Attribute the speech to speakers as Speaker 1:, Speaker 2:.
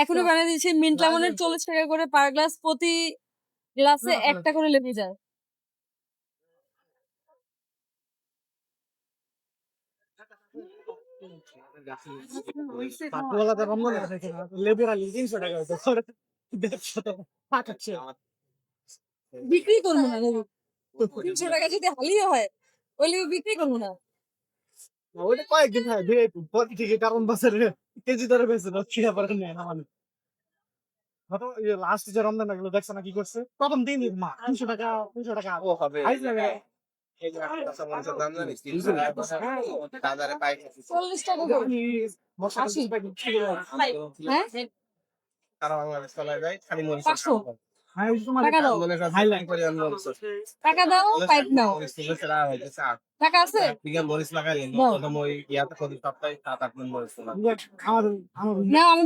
Speaker 1: এখনো বানিয়ে দিচ্ছে মিন্ট লেমনের 40 টাকা করে পার গ্লাস, প্রতি গ্লাসে একটা করে লেবু যায়। বিক্রি করবো না লেবু, 300 টাকা যদি হালিয়ে হয় ওই লেবু বিক্রি করবো না।
Speaker 2: ওইটা কয়েকদিন হয় পরে থেকে, কারণ বছরে কেজি ধরে বেঁচে না, খিদা পারে নেয় না মানুষ। লাস্ট যে রমজান গুলো দেখছো না কি করছে, প্রথম দিন মা 300 টাকা
Speaker 3: ও হবে
Speaker 2: আইস লাগে।
Speaker 3: এই যে কাঁচামরিচের দাম জানিস 300 টাকা বাজারে পাইকারি
Speaker 1: 40 টাকা করে। আশি। হ্যাঁ
Speaker 3: সারা বাংলাদেশ চলে যায় খালি মরিচ
Speaker 1: 500
Speaker 2: হ্যাঁ ওই তোমার
Speaker 1: টাকা দাও,
Speaker 2: হাইলাইট
Speaker 3: পরিমাণ মরিচ
Speaker 1: টাকা দাও, পাইপ নাও।
Speaker 3: মরিচ তুলে সেরা হইতেছে
Speaker 1: টাকা আছে?
Speaker 3: বিঘা মরিচ লাগাইলে
Speaker 1: দাও।
Speaker 3: প্রথম ওই ইয়াতে প্রতি সপ্তাহে 7-8 মন মরিচ তোলা।
Speaker 2: আমার আমার
Speaker 1: না আমি